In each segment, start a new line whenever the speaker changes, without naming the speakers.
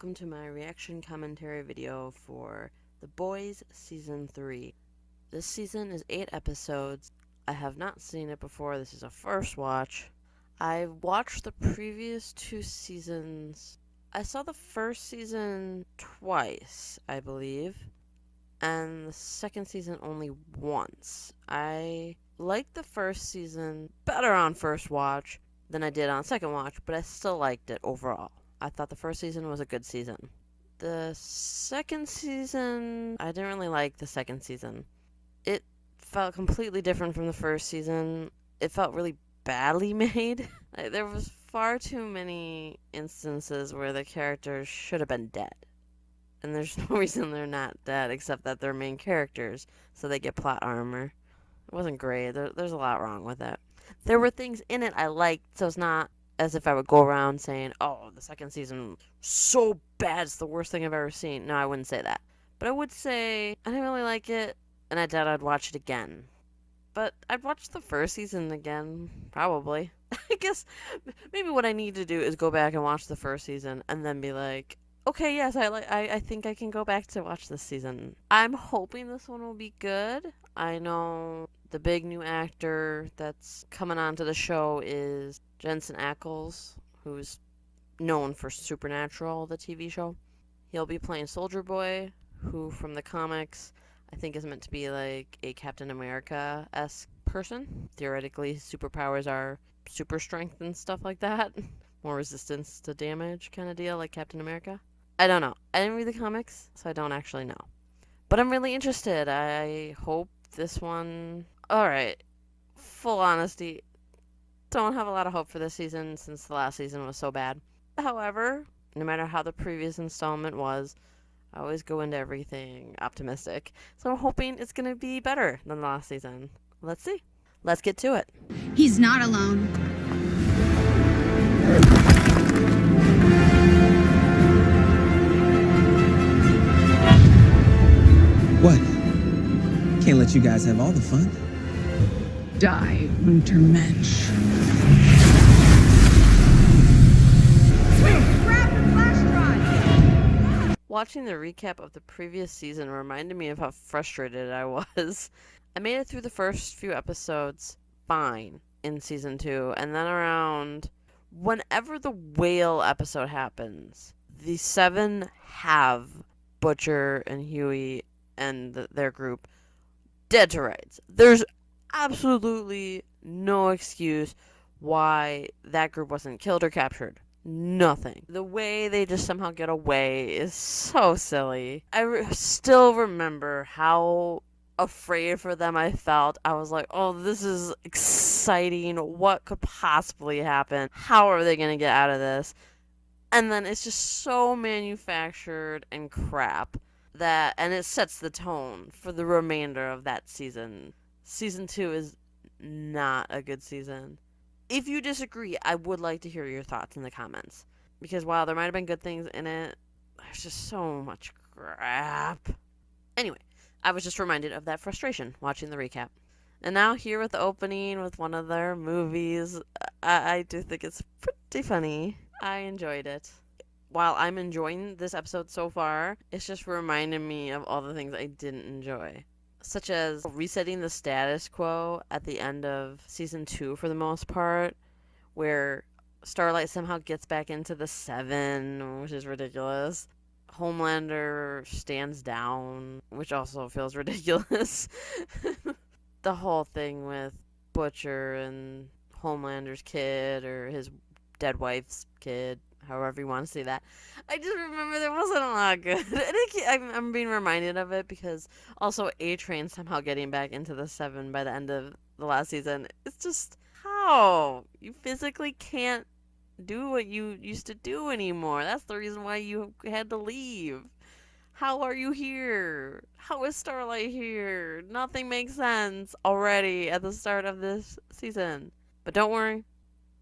welcome to my reaction commentary video for The Boys Season 3. This season is 8 episodes. I have not seen it before. This is a first watch. I watched the previous 2 seasons. I saw the first season twice, I believe, and the second season only once. I liked the first season better on first watch than I did on second watch, but I still liked it overall. I thought the first season was a good season. The second season, I didn't really like the second season. It felt completely different from the first season. It felt really badly made. There was far too many instances where the characters should have been dead. And there's no reason they're not dead except that they're main characters, so they get plot armor. It wasn't great. There's a lot wrong with it. There were things in it I liked, so it's not as if I would go around saying, oh, the second season so bad, it's the worst thing I've ever seen. No, I wouldn't say that. But I would say I didn't really like it, and I doubt I'd watch it again. But I'd watch the first season again, probably. I guess maybe what I need to do is go back and watch the first season and then be like, okay, yes, I think I can go back to watch this season. I'm hoping this one will be good. I know the big new actor that's coming onto the show is Jensen Ackles, who's known for Supernatural, the TV show. He'll be playing Soldier Boy, who from the comics I think is meant to be like a Captain America-esque person. Theoretically, his superpowers are super strength and stuff like that. More resistance to damage kind of deal, like Captain America. I don't know. I didn't read the comics, so I don't actually know. But I'm really interested. I hope this one... Alright, full honesty, don't have a lot of hope for this season since the last season was so bad. However, no matter how the previous installment was, I always go into everything optimistic. So I'm hoping it's going to be better than the last season. Let's see. Let's get to it.
He's not alone.
What? Can't let you guys have all the fun.
Die, Untermensch.
Grab the flash drive!
Watching the recap of the previous season reminded me of how frustrated I was. I made it through the first few episodes fine in season 2, and then around whenever the whale episode happens, the 7 have Butcher and Huey and their group dead to rights. There's absolutely no excuse why that group wasn't killed or captured. Nothing. The way they just somehow get away is so silly. I still remember how afraid for them I felt. I was like, oh, this is exciting. What could possibly happen? How are they going to get out of this? And then it's just so manufactured and crap that, and it sets the tone for the remainder of that season. Season 2 is not a good season. If you disagree, I would like to hear your thoughts in the comments. Because while there might have been good things in it, there's just so much crap. Anyway, I was just reminded of that frustration watching the recap. And now here with the opening with one of their movies, I do think it's pretty funny. I enjoyed it. While I'm enjoying this episode so far, it's just reminding me of all the things I didn't enjoy. Such as resetting the status quo at the end of season 2 for the most part, where Starlight somehow gets back into the 7, which is ridiculous. Homelander stands down, which also feels ridiculous. The whole thing with Butcher and Homelander's kid, or his dead wife's kid, however you want to say that. I just remember there wasn't a lot good. And I'm being reminded of it because also A-Train somehow getting back into the 7 by the end of the last season. It's just, how? You physically can't do what you used to do anymore. That's the reason why you had to leave. How are you here? How is Starlight here? Nothing makes sense already at the start of this season. But don't worry.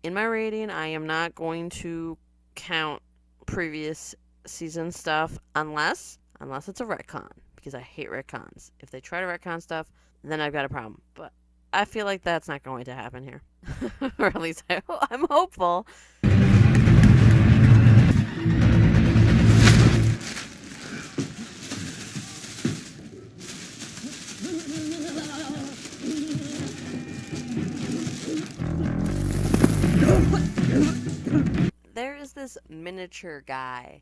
In my rating, I am not going to count previous season stuff unless it's a retcon, because I hate retcons. If they try to retcon stuff, then I've got a problem. But I feel like that's not going to happen here. Or at least I'm hopeful. this miniature guy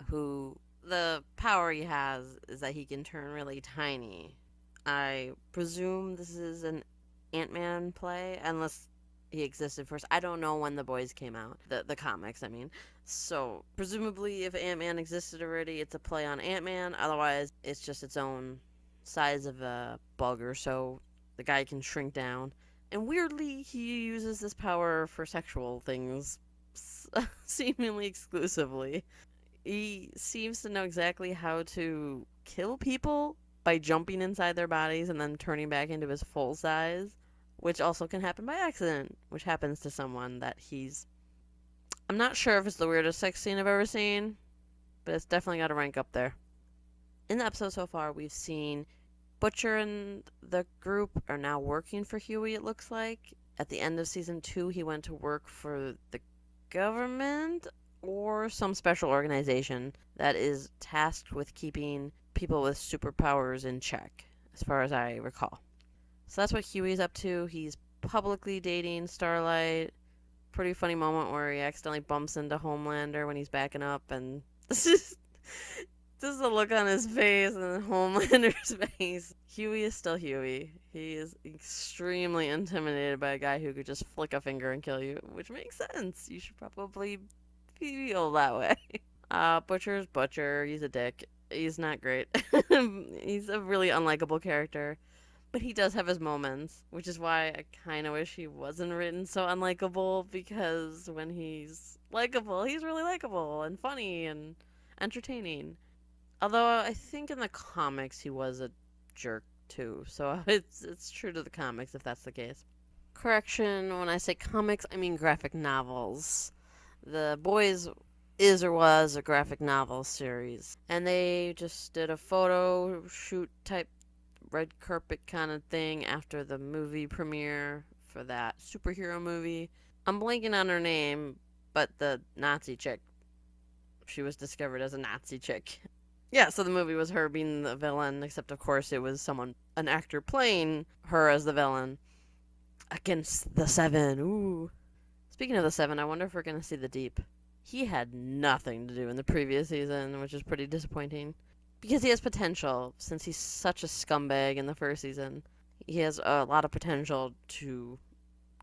who the power he has is that he can turn really tiny. I presume this is an Ant-Man play, unless he existed first. I don't know when The Boys came out, the comics, I mean. So, presumably, if Ant-Man existed already, it's a play on Ant-Man. Otherwise, it's just its own size of a bug or so. The guy can shrink down. And weirdly, he uses this power for sexual things, seemingly exclusively. He seems to know exactly how to kill people by jumping inside their bodies and then turning back into his full size, which also can happen by accident, which happens to someone that he's... I'm not sure if it's the weirdest sex scene I've ever seen, but it's definitely got to rank up there. In the episode so far, we've seen Butcher and the group are now working for Huey, it looks like. At the end of season 2, he went to work for the government or some special organization that is tasked with keeping people with superpowers in check, as far as I recall. So that's what Huey's up to. He's publicly dating Starlight. Pretty funny moment where he accidentally bumps into Homelander when he's backing up, and this is just the look on his face and Homelander's face. Huey is still Huey. He is extremely intimidated by a guy who could just flick a finger and kill you, which makes sense. You should probably feel that way. Butcher's Butcher. He's a dick. He's not great. He's a really unlikable character. But he does have his moments, which is why I kind of wish he wasn't written so unlikable, because when he's likable, he's really likable and funny and entertaining. Although I think in the comics he was a jerk too, so it's true to the comics if that's the case. Correction, when I say comics, I mean graphic novels. The Boys is or was a graphic novel series, and they just did a photo shoot type red carpet kind of thing after the movie premiere for that superhero movie. I'm blanking on her name, but the Nazi chick. She was discovered as a Nazi chick. Yeah, so the movie was her being the villain, except of course it was an actor playing her as the villain against the Seven. Ooh. Speaking of the Seven, I wonder if we're going to see the Deep. He had nothing to do in the previous season, which is pretty disappointing. Because he has potential, since he's such a scumbag in the first season. He has a lot of potential to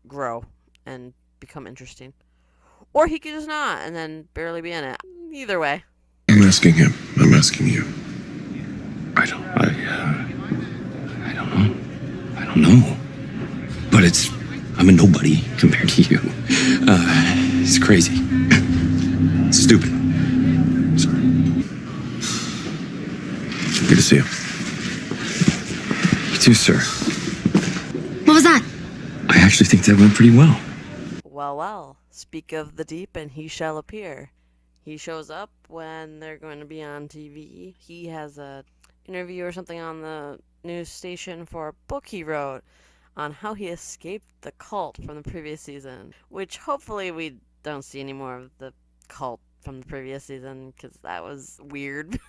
grow and become interesting. Or he could just not, and then barely be in it. Either way.
I'm asking him. I'm asking you. I don't know. I don't know. But I'm a nobody compared to you. It's crazy. Stupid. Sorry. Good to see you. You too, sir.
What was that?
I actually think that went pretty well.
Well. Speak of the Deep, and he shall appear. He shows up when they're going to be on TV. He has a interview or something on the news station for a book he wrote on how he escaped the cult from the previous season, which hopefully we don't see any more of the cult from the previous season, because that was weird.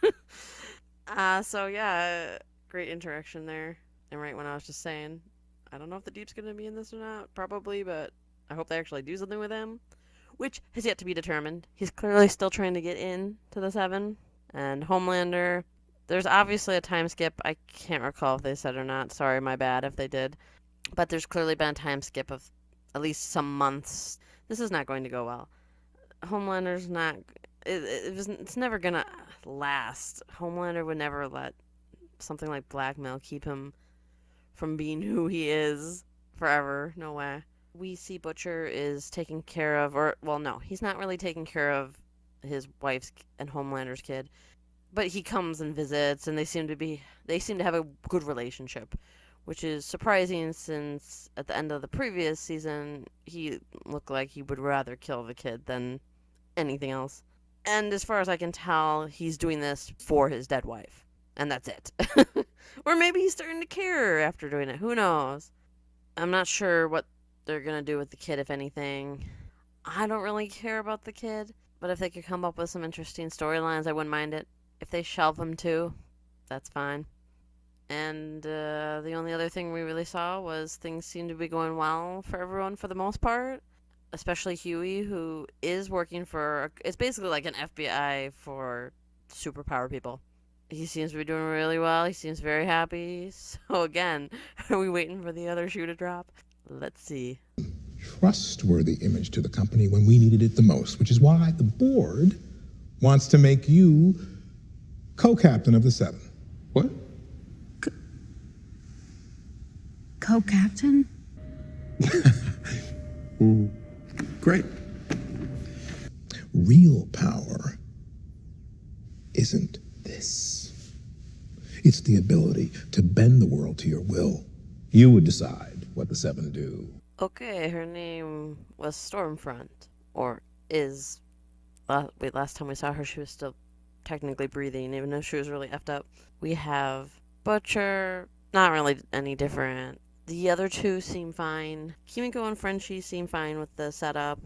So yeah, great interaction there. And right when I was just saying, I don't know if the Deep's going to be in this or not, probably, but I hope they actually do something with him, which has yet to be determined. He's clearly still trying to get in to the Seven. And Homelander, there's obviously a time skip. I can't recall if they said or not. Sorry, my bad if they did. But there's clearly been a time skip of at least some months. This is not going to go well. Homelander's not... It's never going to last. Homelander would never let something like blackmail keep him from being who he is forever. No way. We see Butcher is taking care of, no, he's not really taking care of his wife's and Homelander's kid, but he comes and visits, and they seem to have a good relationship, which is surprising since at the end of the previous season, he looked like he would rather kill the kid than anything else. And as far as I can tell, he's doing this for his dead wife, and that's it. Or maybe he's starting to care after doing it. Who knows? I'm not sure what they're gonna do with the kid, if anything. I don't really care about the kid, but if they could come up with some interesting storylines, I wouldn't mind it. If they shelve him too, that's fine. And the only other thing we really saw was things seem to be going well for everyone for the most part. especially Huey, who is working for, it's basically like an FBI for superpower people. He seems to be doing really well. He seems very happy. So again, are we waiting for the other shoe to drop? Let's see.
Trustworthy image to the company when we needed it the most, which is why the board wants to make you co-captain of the Seven. What?
Co-captain?
Great. Real power isn't this. It's the ability to bend the world to your will. You would decide what the Seven do.
Okay, her name was Stormfront, or is. Wait, last time we saw her, she was still technically breathing, even though she was really effed up. We have Butcher, not really any different. The other two seem fine. Kimiko and Frenchie seem fine with the setup,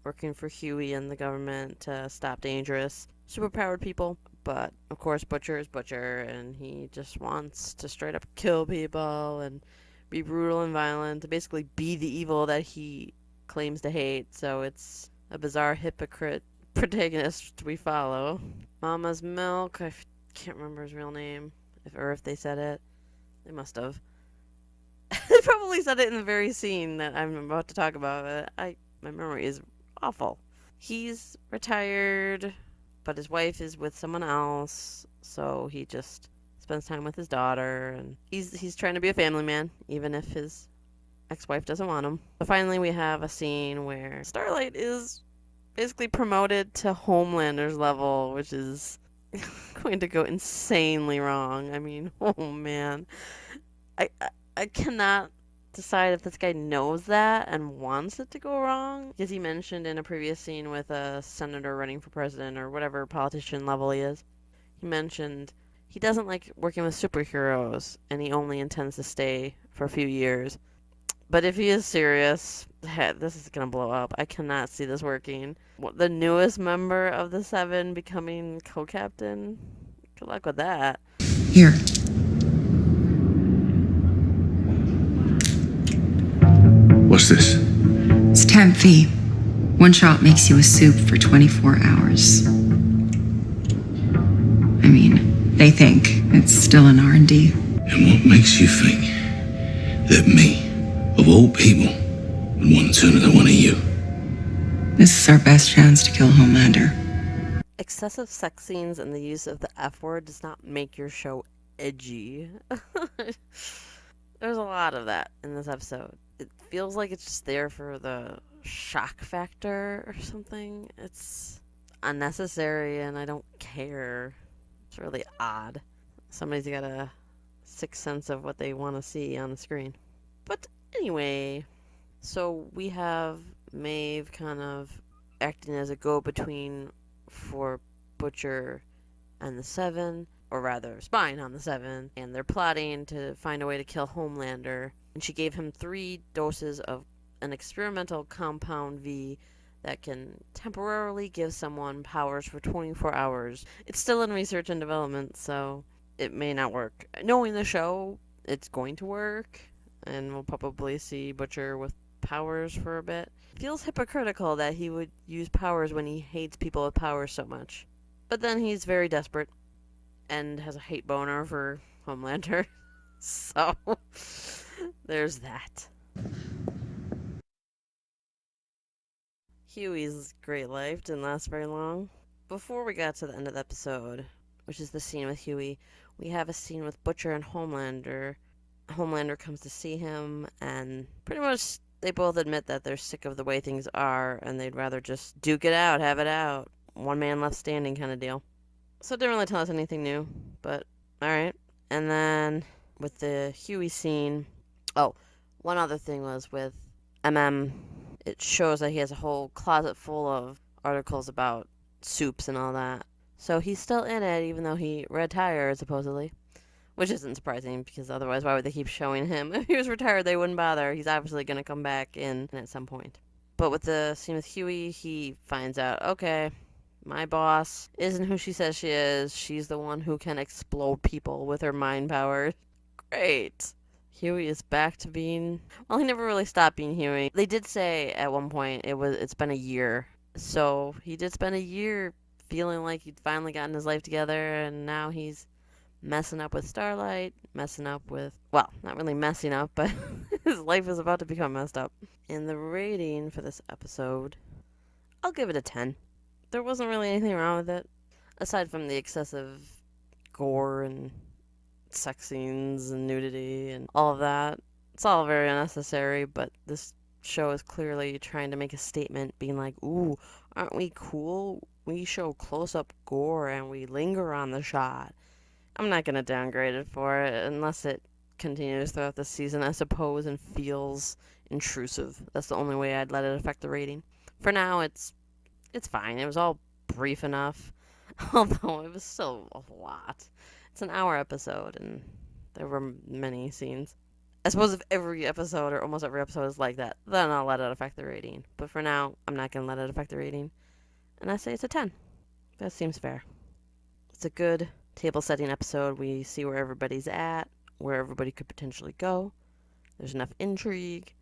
working for Huey and the government to stop dangerous, superpowered people. But, of course, Butcher is Butcher, and he just wants to straight up kill people and be brutal and violent, to basically be the evil that he claims to hate. So it's a bizarre hypocrite protagonist we follow. Mama's Milk, I can't remember his real name, or if they said it. They must have. They probably said it in the very scene that I'm about to talk about. But my memory is awful. He's retired, but his wife is with someone else, so he just spends time with his daughter, and he's trying to be a family man, even if his ex-wife doesn't want him. But finally, we have a scene where Starlight is basically promoted to Homelander's level, which is going to go insanely wrong. I mean, oh man, I cannot decide if this guy knows that and wants it to go wrong, because he mentioned in a previous scene with a senator running for president or whatever politician level he is, he mentioned he doesn't like working with superheroes and he only intends to stay for a few years. But if he is serious, this is gonna blow up. I cannot see this working. The newest member of the Seven becoming co-captain? Good luck with that.
Here.
What's this?
It's temp fee. One shot makes you a soup for 24 hours. I mean, they think it's still an R&D.
And what makes you think that me, of all people, would want to turn into one of you?
This is our best chance to kill Homelander.
Excessive sex scenes and the use of the F word does not make your show edgy. There's a lot of that in this episode. It feels like it's just there for the shock factor or something. It's unnecessary and I don't care. It's really odd. Somebody's got a sixth sense of what they want to see on the screen. But anyway, so we have Maeve kind of acting as a go-between for Butcher and the Seven, or rather spying on the Seven, and they're plotting to find a way to kill Homelander. And she gave him 3 doses of an experimental compound V that can temporarily give someone powers for 24 hours. It's still in research and development, so it may not work. Knowing the show, it's going to work, and we'll probably see Butcher with powers for a bit. Feels hypocritical that he would use powers when he hates people with powers so much. But then he's very desperate and has a hate boner for Homelander. So, there's that. Huey's great life didn't last very long. Before we got to the end of the episode, which is the scene with Huey, we have a scene with Butcher and Homelander. Homelander comes to see him, and pretty much they both admit that they're sick of the way things are, and they'd rather just duke it out, have it out. One man left standing kind of deal. So it didn't really tell us anything new, but alright. And then with the Huey scene, one other thing was with MM, it shows that he has a whole closet full of articles about soups and all that. So he's still in it, even though he retired, supposedly. Which isn't surprising, because otherwise why would they keep showing him? If he was retired, they wouldn't bother. He's obviously going to come back in at some point. But with the scene with Huey, he finds out, okay, my boss isn't who she says she is. She's the one who can explode people with her mind powers. Great. Huey is back to being, well, he never really stopped being Huey. They did say at one point it's been a year. So he did spend a year feeling like he'd finally gotten his life together, and now he's messing up with Starlight, messing up with, well, not really messing up, but his life is about to become messed up. And the rating for this episode, I'll give it a 10. There wasn't really anything wrong with it, aside from the excessive gore and sex scenes and nudity and all of that. It's all very unnecessary, but this show is clearly trying to make a statement, being like, ooh, aren't we cool? We show close-up gore and we linger on the shot. I'm not going to downgrade it for it unless it continues throughout the season, I suppose, and feels intrusive. That's the only way I'd let it affect the rating. For now, it's fine. It was all brief enough, although it was still a lot. It's an hour episode, and there were many scenes. I suppose if every episode, or almost every episode, is like that, then I'll let it affect the rating. But for now, I'm not going to let it affect the rating. And I say it's a 10. That seems fair. It's a good table-setting episode. We see where everybody's at, where everybody could potentially go. There's enough intrigue,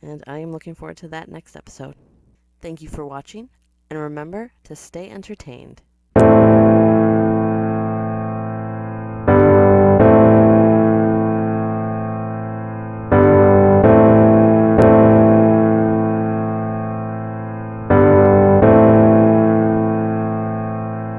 and I am looking forward to that next episode. Thank you for watching, and remember to stay entertained.